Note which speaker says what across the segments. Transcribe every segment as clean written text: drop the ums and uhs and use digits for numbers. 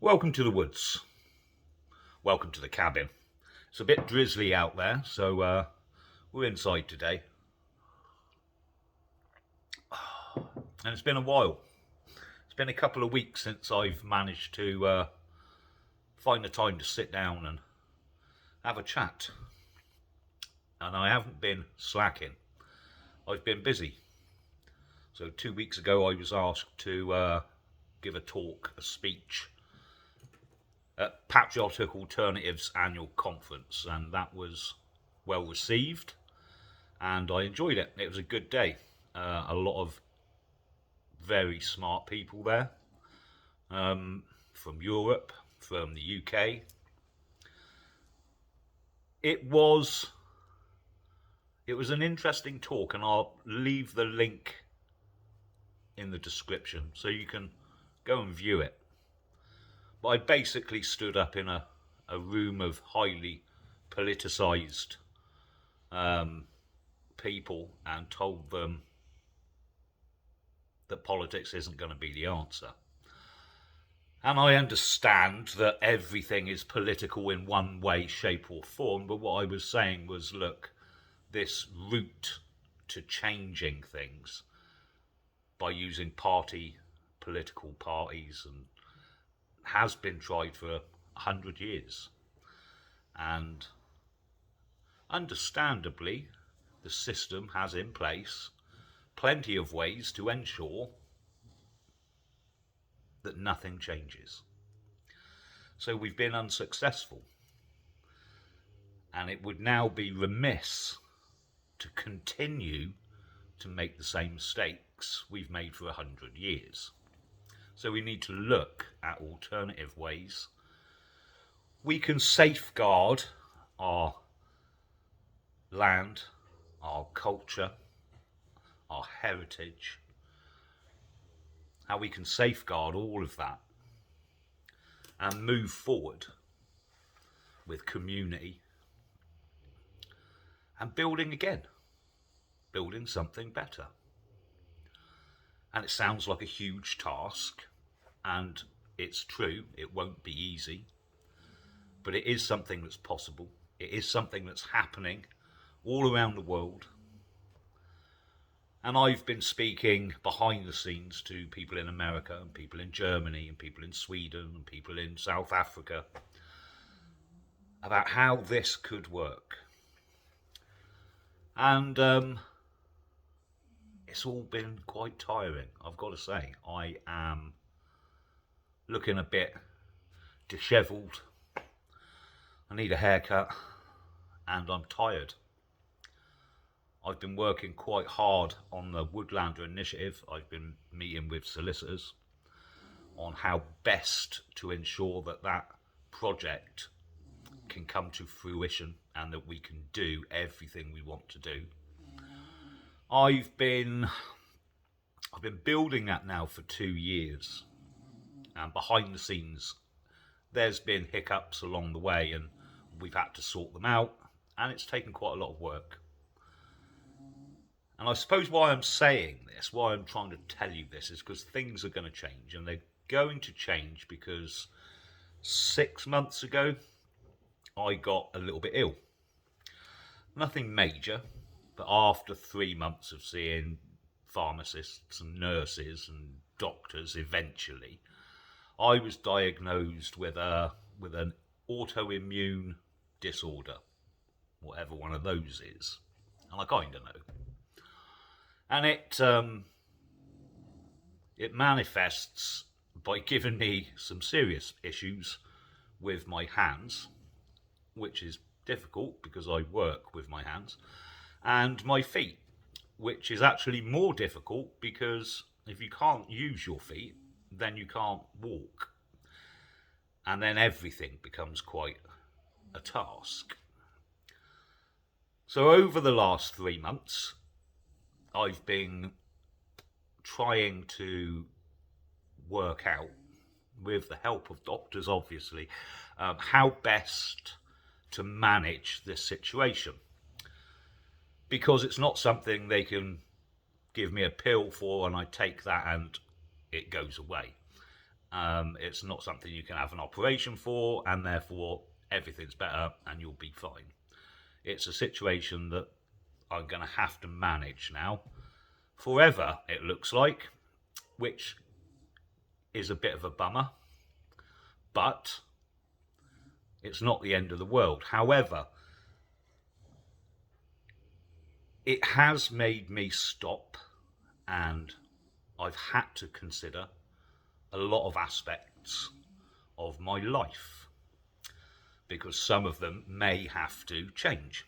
Speaker 1: Welcome to the woods. Welcome to the cabin. It's a bit drizzly out there, so we're inside today. And it's been a while. It's been a couple of weeks since I've managed to find the time to sit down and have a chat. And I haven't been slacking. I've been busy. So 2 weeks ago I was asked to give a talk, a speech at Patriotic Alternatives annual conference, and that was well received, and I enjoyed it. It was a good day. A lot of very smart people there, from Europe, from the UK. It was an interesting talk, and I'll leave the link in the description so you can go and view it. But I basically stood up in a room of highly politicised people and told them that politics isn't going to be the answer. And I understand that everything is political in one way, shape or form, but what I was saying was, look, this route to changing things by using political parties and has been tried for 100 years, and understandably the system has in place plenty of ways to ensure that nothing changes. So we've been unsuccessful, and it would now be remiss to continue to make the same mistakes we've made for 100 years. So we need to look at alternative ways we can safeguard our land, our culture, our heritage, how we can safeguard all of that and move forward with community and building again, building something better. And it sounds like a huge task, and it's true, it won't be easy, but it is something that's possible. It is something that's happening all around the world. And I've been speaking behind the scenes to people in America and people in Germany and people in Sweden and people in South Africa about how this could work. And it's all been quite tiring, I've got to say. I am looking a bit dishevelled. I need a haircut, and I'm tired. I've been working quite hard on the Woodlander initiative. I've been meeting with solicitors on how best to ensure that that project can come to fruition and that we can do everything we want to do. I've been building that now for 2 years, and behind the scenes there's been hiccups along the way, and we've had to sort them out, and it's taken quite a lot of work. And I suppose why I'm saying this, why I'm trying to tell you this, is because things are going to change, and they're going to change because 6 months ago I got a little bit ill. Nothing major, but after 3 months of seeing pharmacists and nurses and doctors, eventually I was diagnosed with an autoimmune disorder, whatever one of those is, and I kind of know. And it manifests by giving me some serious issues with my hands, which is difficult because I work with my hands, and my feet, which is actually more difficult because if you can't use your feet, then you can't walk. And then everything becomes quite a task. So over the last 3 months, I've been trying to work out, with the help of doctors obviously, how best to manage this situation. Because it's not something they can give me a pill for and I take that and it goes away. It's not something you can have an operation for, and therefore everything's better and you'll be fine. It's a situation that I'm going to have to manage now forever, it looks like, which is a bit of a bummer, but it's not the end of the world. However, it has made me stop, and I've had to consider a lot of aspects of my life because some of them may have to change.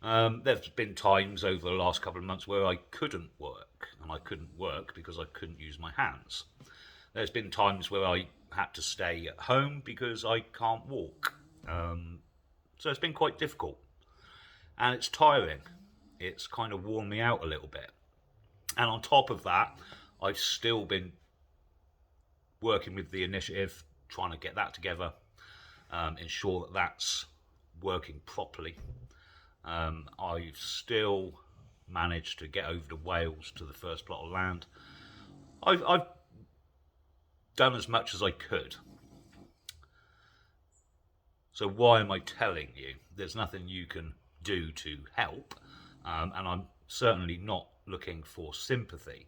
Speaker 1: There's been times over the last couple of months where I couldn't work, and I couldn't work because I couldn't use my hands. There's been times where I had to stay at home because I can't walk. So it's been quite difficult, and it's tiring. It's kind of worn me out a little bit. And on top of that, I've still been working with the initiative, trying to get that together, ensure that that's working properly. I've still managed to get over to Wales to the first plot of land. I've done as much as I could. So why am I telling you? There's nothing you can do to help, and I'm certainly not looking for sympathy.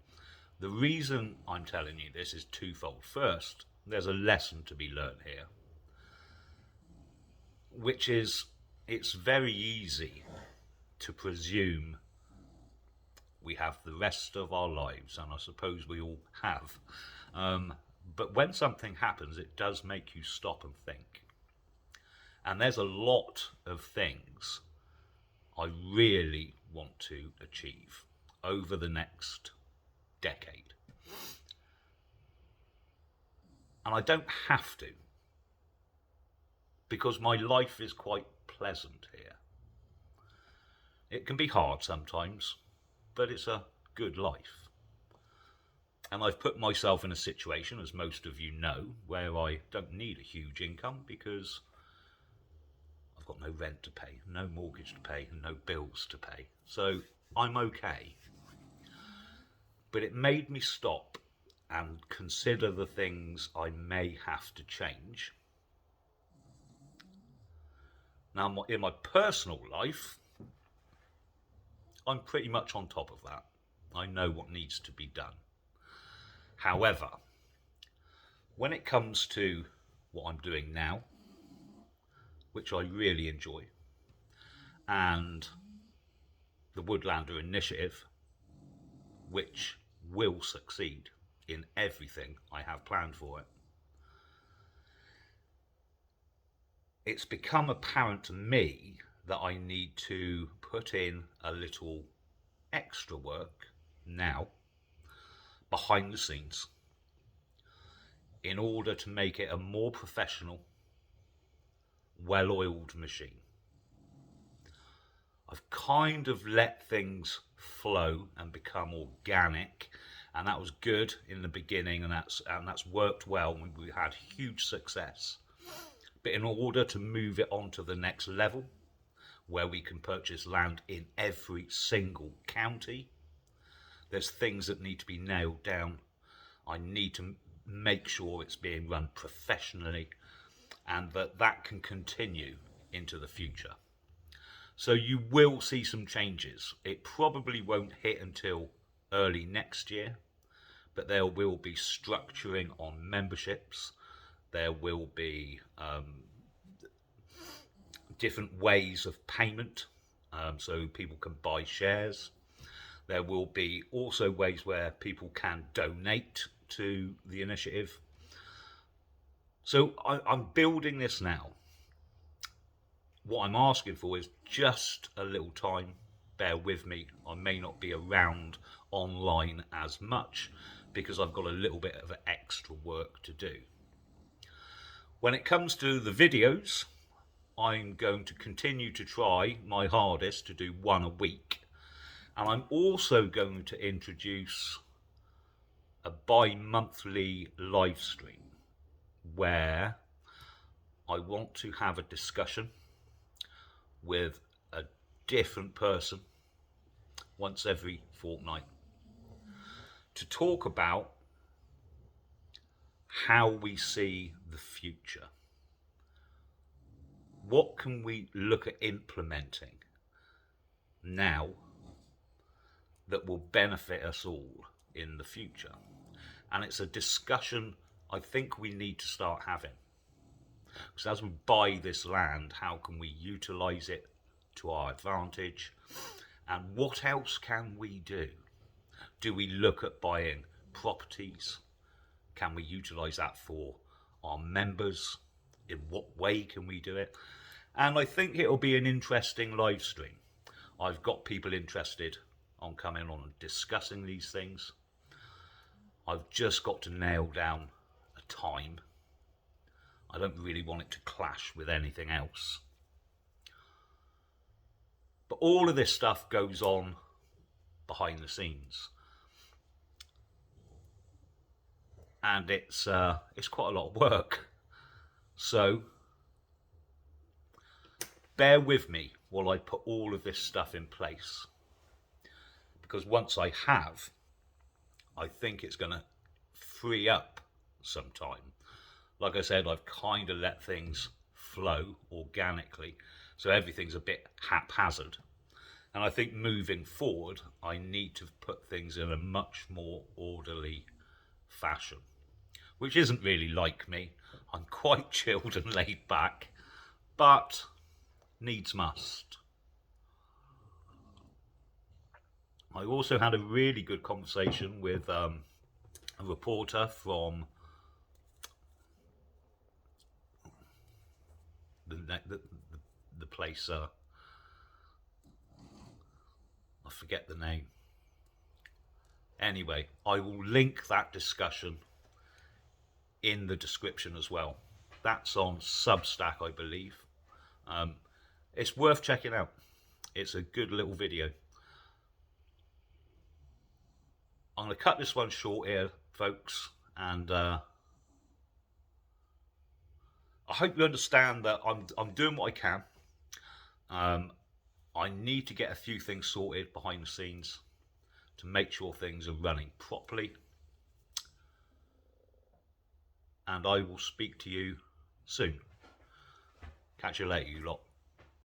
Speaker 1: The reason I'm telling you this is twofold. First, there's a lesson to be learned here, which is it's very easy to presume we have the rest of our lives, and I suppose we all have. But when something happens, it does make you stop and think. And there's a lot of things I really want to achieve over the next decade. And I don't have to, because my life is quite pleasant here. It can be hard sometimes, but it's a good life. And I've put myself in a situation, as most of you know, where I don't need a huge income because I've got no rent to pay, no mortgage to pay, and no bills to pay. So I'm okay. But it made me stop and consider the things I may have to change. Now, in my personal life, I'm pretty much on top of that. I know what needs to be done. However, when it comes to what I'm doing now, which I really enjoy, and the Woodlander initiative, which will succeed in everything I have planned for it, it's become apparent to me that I need to put in a little extra work now behind the scenes in order to make it a more professional, well-oiled machine. I've kind of let things flow and become organic, and that was good in the beginning, and that's worked well. We had huge success. But in order to move it on to the next level, where we can purchase land in every single county, there's things that need to be nailed down. I need to make sure it's being run professionally and that can continue into the future. So you will see some changes. It probably won't hit until early next year, but there will be structuring on memberships. There will be different ways of payment, so people can buy shares. There will be also ways where people can donate to the initiative. So I'm building this now. What I'm asking for is just a little time. Bear with me. I may not be around online as much because I've got a little bit of extra work to do. When it comes to the videos, I'm going to continue to try my hardest to do one a week. And I'm also going to introduce a bi-monthly live stream where I want to have a discussion with a different person once every fortnight to talk about how we see the future. What can we look at implementing now that will benefit us all in the future? And it's a discussion I think we need to start having. Because as we buy this land, how can we utilise it to our advantage? And what else can we do? Do we look at buying properties? Can we utilise that for our members? In what way can we do it? And I think it'll be an interesting live stream. I've got people interested on coming on and discussing these things. I've just got to nail down a time. I don't really want it to clash with anything else. But all of this stuff goes on behind the scenes. And it's quite a lot of work. So bear with me while I put all of this stuff in place. Because once I have, I think it's going to free up some time. Like I said, I've kind of let things flow organically, so everything's a bit haphazard. And I think moving forward, I need to put things in a much more orderly fashion, which isn't really like me. I'm quite chilled and laid back, but needs must. I also had a really good conversation with a reporter from the place, I forget the name. Anyway, I will link that discussion in the description as well. That's on Substack, I believe. It's worth checking out. It's a good little video. I'm going to cut this one short here, folks, and I hope you understand that I'm doing what I can. I need to get a few things sorted behind the scenes to make sure things are running properly. And I will speak to you soon. Catch you later, you lot.